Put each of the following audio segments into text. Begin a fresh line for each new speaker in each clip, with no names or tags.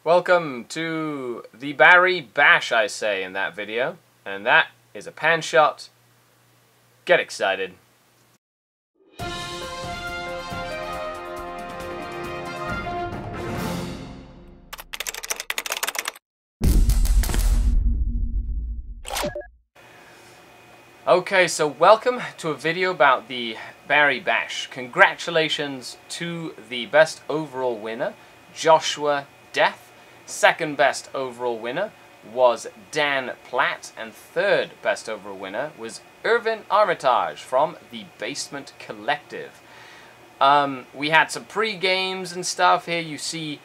Welcome to the Barrie Bash, I say in that video, and that is a pan shot. Get excited. Okay, so welcome to a video about the Barrie Bash. Congratulations to the best overall winner, Joshua Death. Second best overall winner was Dan Platt, and third best overall winner was Irvin Armitage from the Basement Collective. We had some pre-games and stuff. Here you see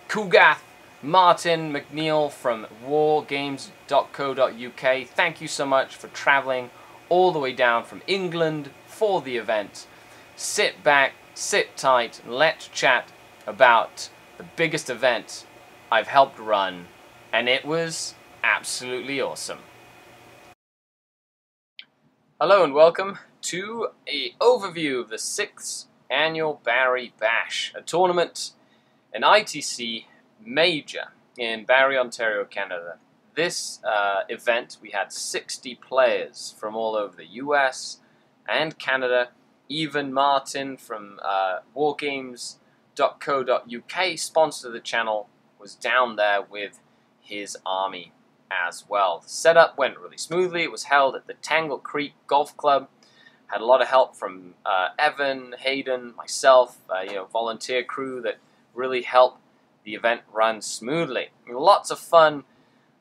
Kugath Martin McNeil from wargames.co.uk. Thank you so much for traveling all the way down from England for the event. Sit back, sit tight, and let's chat about the biggest event I've helped run, and it was absolutely awesome. Hello and welcome to an overview of the 6th annual Barrie Bash, a tournament, an ITC major in Barrie, Ontario, Canada. This event, we had 60 players from all over the US and Canada. Even Martin from wargames.co.uk, sponsor of the channel, was down there with his army as well. The setup went really smoothly. It was held at the Tangle Creek Golf Club. Had a lot of help from Evan, Hayden, myself, volunteer crew that really helped the event run smoothly. Lots of fun.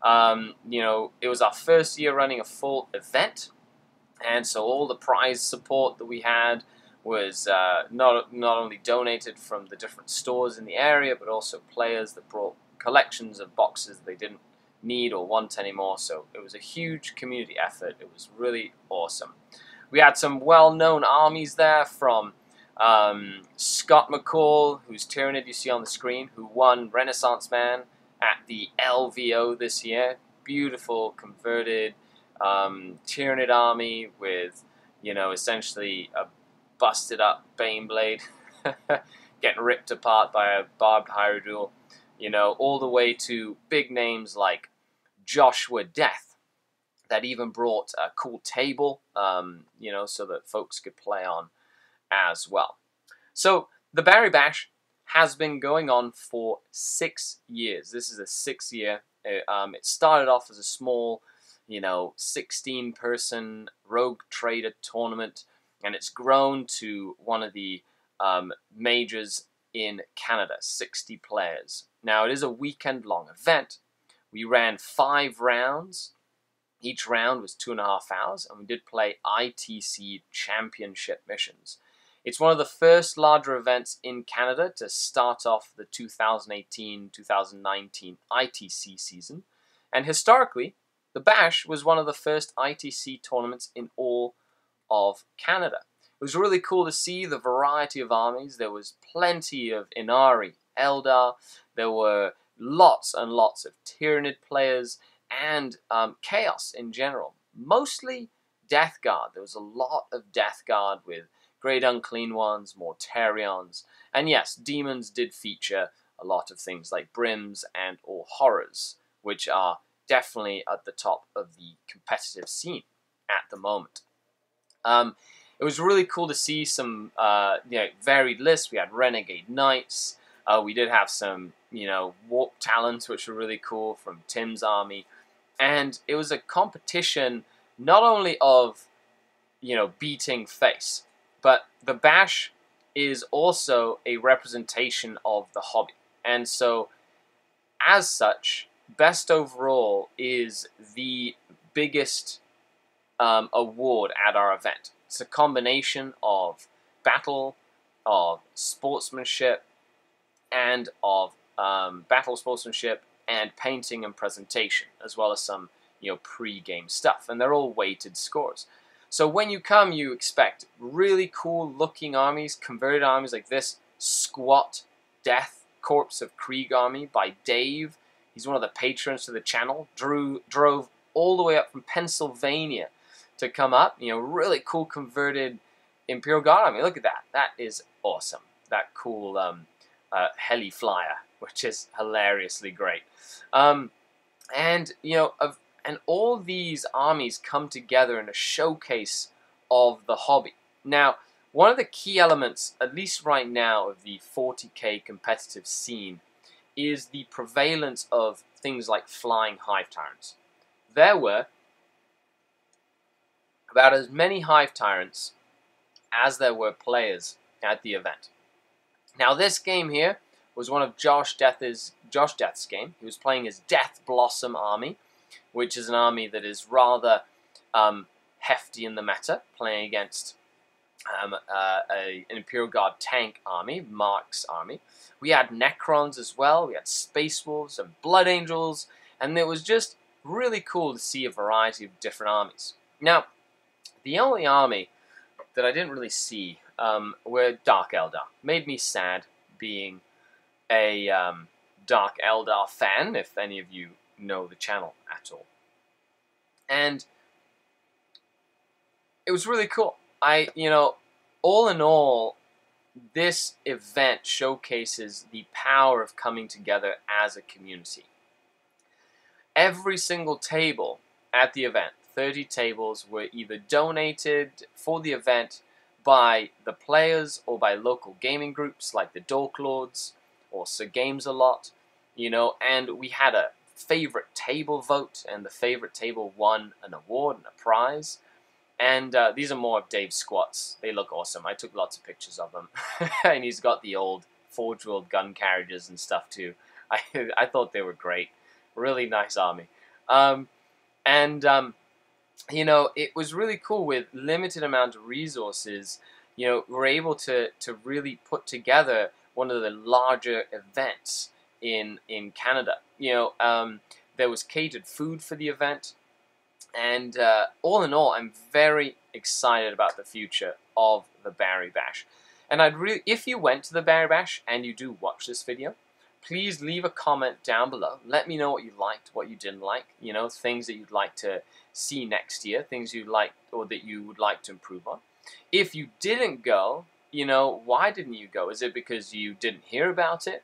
It was our first year running a full event, and so all the prize support that we had was not only donated from the different stores in the area, but also players that brought collections of boxes they didn't need or want anymore. So it was a huge community effort. It was really awesome. We had some well-known armies there, from Scott McCall, who's Tyrant you see on the screen, who won Renaissance Man at the LVO this year. Beautiful converted Tyranid army with, essentially a busted up Baneblade getting ripped apart by a barbed hierodule, all the way to big names like Joshua Death that even brought a cool table, so that folks could play on as well. So the Barrie Bash has been going on for 6 years. This is the 6th year. It started off as a small, 16-person Rogue Trader tournament, and it's grown to one of the majors in Canada, 60 players. Now, it is a weekend-long event. We ran 5 rounds. Each round was 2.5 hours, and we did play ITC championship missions. It's one of the first larger events in Canada to start off the 2018-2019 ITC season, and historically, the Bash was one of the first ITC tournaments in all of Canada. It was really cool to see the variety of armies. There was plenty of Inari, Eldar, there were lots and lots of Tyranid players, and Chaos in general. Mostly Death Guard. There was a lot of Death Guard with Great Unclean Ones, Mortarions, and yes, Demons did feature a lot of things like Brims and or Horrors, which are definitely at the top of the competitive scene at the moment. It was really cool to see some varied lists. We had Renegade Knights. We did have some Warp Talons, which were really cool, from Tim's army. And it was a competition not only of beating face, but the Bash is also a representation of the hobby. And so, as such, best overall is the biggest award at our event. It's a combination of battle, of sportsmanship, and of painting and presentation, as well as some pre-game stuff. And they're all weighted scores. So when you come, you expect really cool looking armies, converted armies like this Squat Death Corpse of Krieg army by Dave. He's one of the patrons to the channel. Drove all the way up from Pennsylvania to come up. Really cool converted Imperial Guard army. Look at that. That is awesome. That cool heli flyer which is hilariously great. And and all these armies come together in a showcase of the hobby. Now, one of the key elements, at least right now, of the 40k competitive scene is the prevalence of things like flying Hive tyrants. There were about as many Hive tyrants as there were players at the event. Now, this game here was one of Josh Death's game. He was playing his Death Blossom army, which is an army that is rather hefty in the meta, playing against an Imperial Guard tank army, Mark's army. We had Necrons as well, we had Space Wolves and Blood Angels, and it was just really cool to see a variety of different armies. Now, the only army that I didn't really see were Dark Eldar. Made me sad being a Dark Eldar fan, if any of you know the channel at all. And it was really cool. All in all, this event showcases the power of coming together as a community. Every single table at the event, 30 tables, were either donated for the event by the players or by local gaming groups like the Dork Lords or Sir Games a Lot, and we had a favorite table vote, and the favorite table won an award and a prize. And these are more of Dave's squats. They look awesome. I took lots of pictures of them. And he's got the old Forge World gun carriages and stuff too. I thought they were great. Really nice army. It was really cool. With limited amount of resources, we're able to really put together one of the larger events in Canada. There was catered food for the event. And all in all, I'm very excited about the future of the Barrie Bash. And if you went to the Barrie Bash and you do watch this video, please leave a comment down below. Let me know what you liked, what you didn't like, things that you'd like to see next year, things you liked or that you would like to improve on. If you didn't go, why didn't you go? Is it because you didn't hear about it?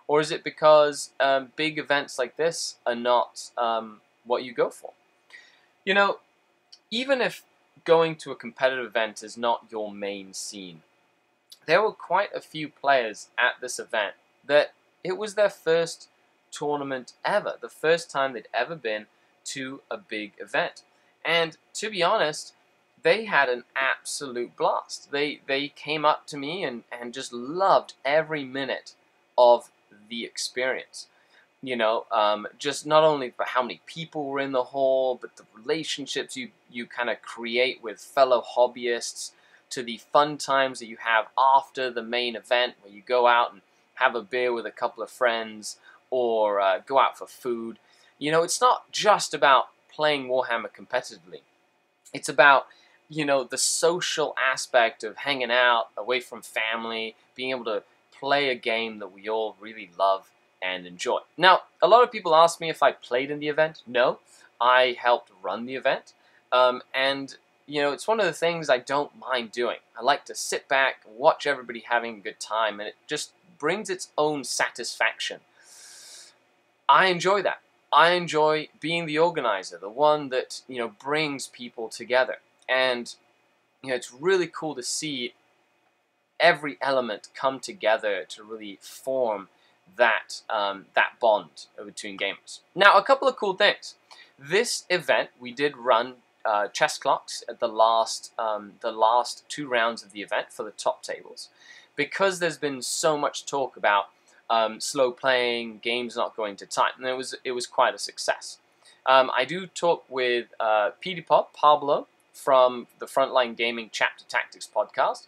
Or is it because big events like this are not what you go for? Even if going to a competitive event is not your main scene, there were quite a few players at this event that it was their first tournament ever, the first time they'd ever been to a big event. And to be honest, they had an absolute blast. They came up to me and just loved every minute of the experience. Just not only for how many people were in the hall, but the relationships you kind of create with fellow hobbyists, to the fun times that you have after the main event, where you go out and have a beer with a couple of friends, or go out for food. It's not just about playing Warhammer competitively. It's about, the social aspect of hanging out away from family, being able to play a game that we all really love and enjoy. Now, a lot of people ask me if I played in the event. No, I helped run the event. It's one of the things I don't mind doing. I like to sit back, watch everybody having a good time, and it just brings its own satisfaction. I enjoy that. I enjoy being the organizer, the one that, brings people together. And, it's really cool to see every element come together to really form that bond between gamers. Now, a couple of cool things. This event, we did run chess clocks at the last 2 rounds of the event for the top tables, because there's been so much talk about slow playing, games not going to time, and it was quite a success. I do talk with Pablo from the Frontline Gaming Chapter Tactics podcast,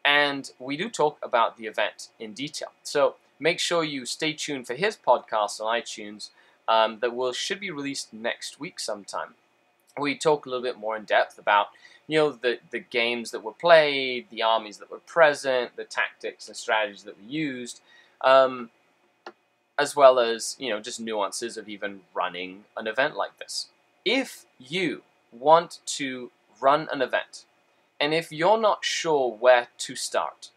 and we do talk about the event in detail. So make sure you stay tuned for his podcast on iTunes that should be released next week sometime. We talk a little bit more in depth about the games that were played, the armies that were present, the tactics and strategies that were used, as well as just nuances of even running an event like this. If you want to run an event, and if you're not sure where to start,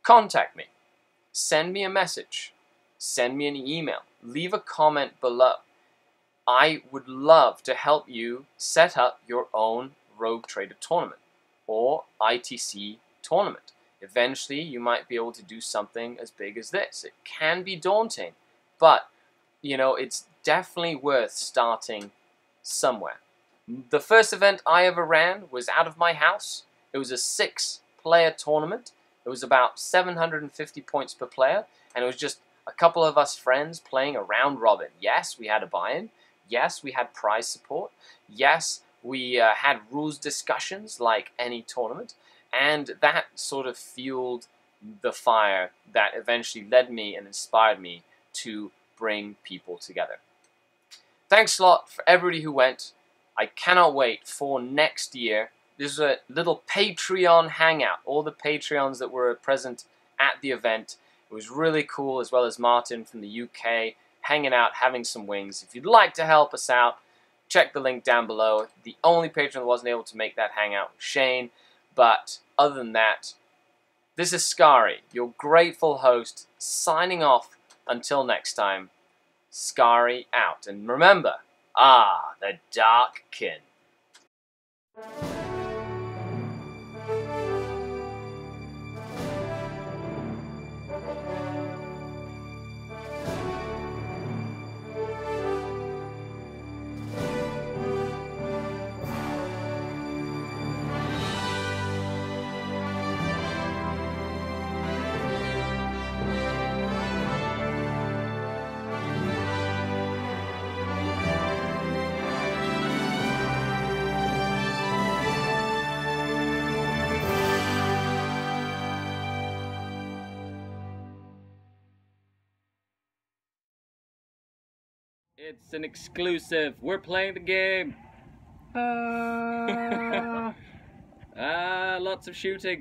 contact me. Send me a message. send me an email, leave a comment below. I would love to help you set up your own Rogue Trader tournament or ITC tournament. Eventually, you might be able to do something as big as this. It can be daunting, but you know, it's definitely worth starting somewhere. The first event I ever ran was out of my house. It was a 6-player tournament. It was about 750 points per player, and it was just a couple of us friends playing a round robin. Yes, we had a buy-in. Yes, we had prize support. Yes, we had rules discussions like any tournament, and that sort of fueled the fire that eventually led me and inspired me to bring people together. Thanks a lot for everybody who went. I cannot wait for next year. This is a little Patreon hangout. All the Patreons that were present at the event. It was really cool, as well as Martin from the UK, hanging out, having some wings. If you'd like to help us out, check the link down below. The only patron that wasn't able to make that hangout was Shane. But other than that, this is Scary, your grateful host, signing off until next time. Scary out. And remember, the Dark Kin.
It's an exclusive. We're playing the game. Lots of shooting.